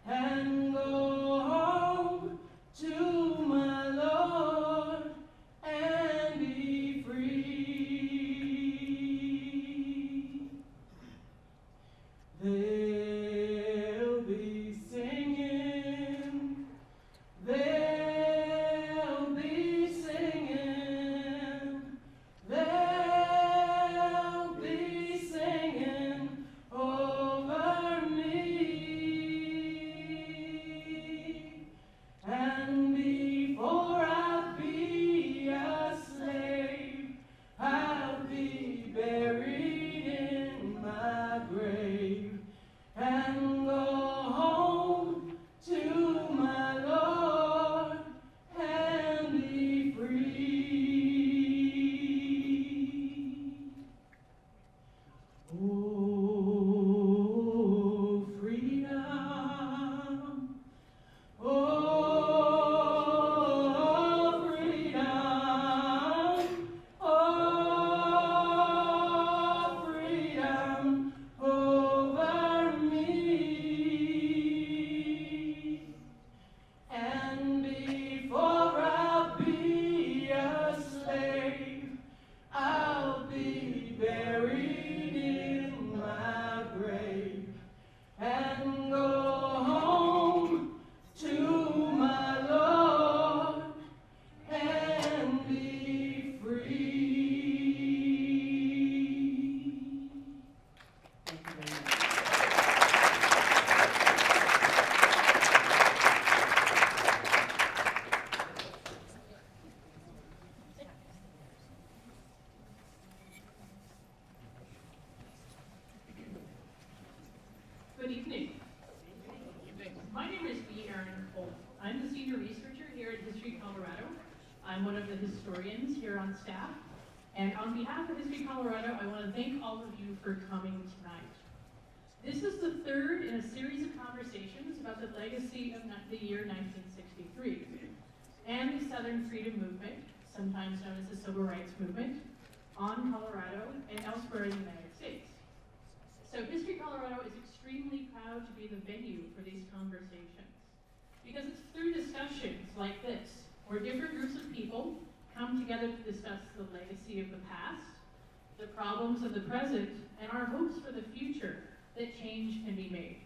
and go home to my Lord and be free. They'll be singing, they'll be singing, they'll be singing over me. And before I'll be a slave, I'll be buried in my grave and go home to my Lord and be free. Oh, freedom. Oh, freedom. Oh, freedom over me. And before I'll be a slave, I'll be buried in my grave and go home to my Lord and be free. Thank you very much. Good evening. My name is B. Erin Cole. I'm the senior researcher here at History Colorado. I'm one of the historians here on staff. And on behalf of History Colorado, I want to thank all of you for coming tonight. This is the third in a series of conversations about the legacy of the year 1963 and the Southern Freedom Movement, sometimes known as the Civil Rights Movement, on Colorado and elsewhere in the United States. So History Colorado is extremely proud to be the venue for these conversations because it's through discussions like this where different groups of people come together to discuss the legacy of the past, the problems of the present, and our hopes for the future that change can be made.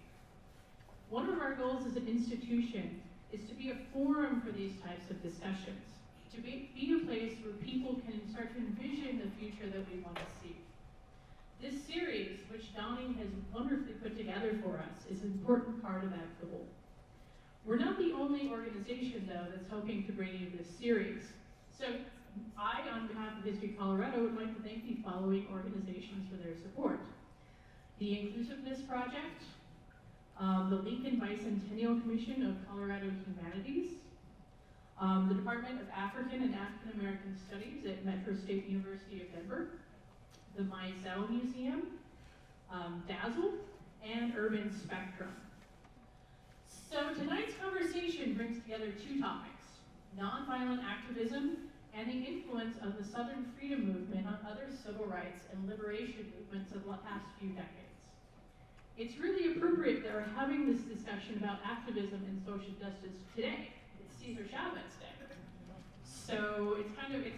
One of our goals as an institution is to be a forum for these types of discussions, to be a place where people can start to envision the future that we want to see. This series, which Donnie has wonderfully put together for us, is an important part of that goal. We're not the only organization, though, that's hoping to bring you this series. So I, on behalf of History Colorado, would like to thank the following organizations for their support. The Inclusiveness Project, the Lincoln Bicentennial Commission of Colorado Humanities, the Department of African and African American Studies at Metro State University of Denver, the Mizell Museum, Dazzle, and Urban Spectrum. So tonight's conversation brings together two topics: nonviolent activism and the influence of the Southern Freedom Movement on other civil rights and liberation movements of the past few decades. It's really appropriate that we're having this discussion about activism and social justice today. It's Cesar Chavez Day. So it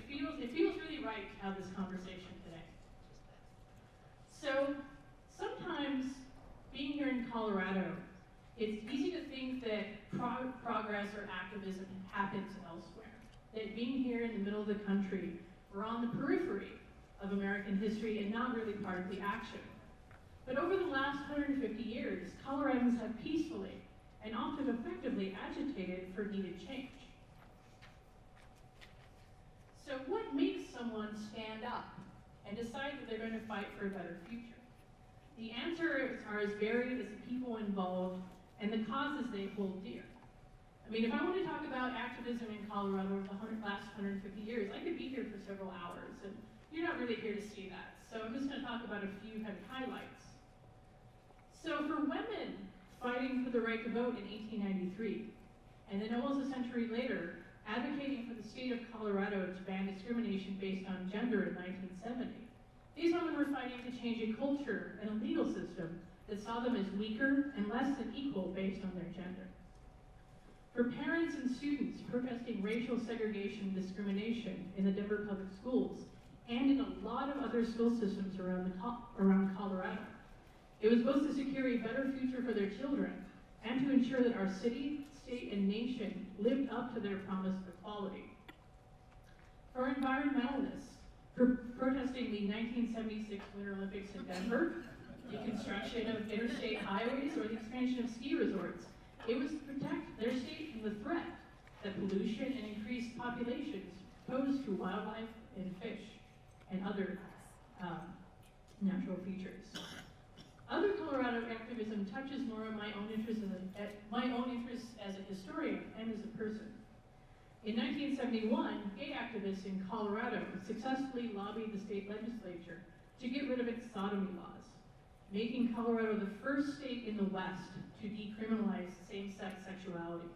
feels really right to have this conversation today. So sometimes being here in Colorado, it's easy to think that progress or activism happens elsewhere. That being here in the middle of the country, we're on the periphery of American history and not really part of the action. But over the last 150 years, Coloradans have peacefully and often effectively agitated for needed change. So what makes someone stand up and decide that they're going to fight for a better future? The answers are as varied as the people involved and the causes they hold dear. I mean, if I want to talk about activism in Colorado over the last 150 years, I could be here for several hours, and you're not really here to see that. So I'm just going to talk about a few kind of highlights. So for women fighting for the right to vote in 1893, and then almost a century later, advocating for the state of Colorado to ban discrimination based on gender in 1970, these women were fighting to change a culture and a legal system that saw them as weaker and less than equal based on their gender. For parents and students protesting racial segregation and discrimination in the Denver public schools and in a lot of other school systems around Colorado, it was both to secure a better future for their children and to ensure that our city, state, and nation lived up to their promise of equality. For environmentalists, protesting the 1976 Winter Olympics in Denver, the construction of interstate highways, or the expansion of ski resorts, it was to protect their state from the threat that pollution and increased populations pose to wildlife and fish and other natural features. Other Colorado activism touches more on my own interests as a historian and as a person. In 1971, gay activists in Colorado successfully lobbied the state legislature to get rid of its sodomy laws, making Colorado the first state in the West to decriminalize same-sex sexuality.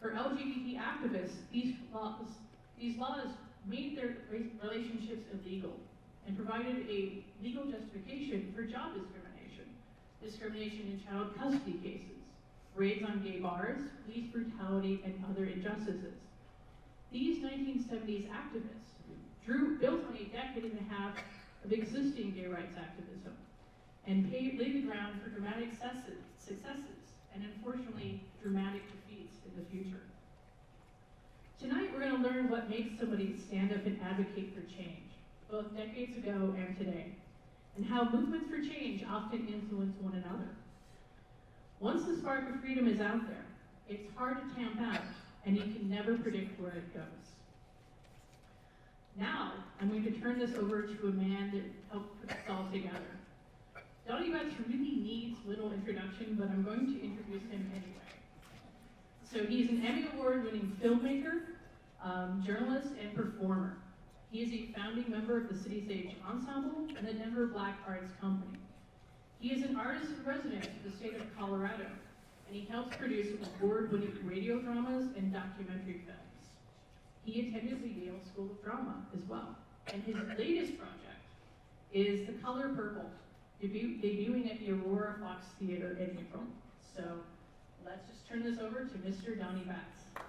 For LGBT activists, these laws made their relationships illegal and provided a legal justification for job discrimination, discrimination in child custody cases, raids on gay bars, police brutality, and other injustices. These 1970s activists built on a decade and a half of existing gay rights activism and laid the ground for dramatic successes and unfortunately dramatic defeats in the future. Tonight we're going to learn what makes somebody stand up and advocate for change, both decades ago and today, and how movements for change often influence one another. Once the spark of freedom is out there, it's hard to tamp out, and you can never predict where it goes. Now, I'm going to turn this over to a man that helped put this all together. Donnie Betts really needs little introduction, but I'm going to introduce him anyway. So he's an Emmy Award-winning filmmaker, journalist, and performer. He is a founding member of the City Stage Ensemble and the Denver Black Arts Company. He is an artist in residence for the state of Colorado, and he helps produce award-winning radio dramas and documentary films. He attended the Yale School of Drama as well. And his latest project is The Color Purple, debuting at the Aurora Fox Theater in April. So let's just turn this over to Mr. Donnie Betts.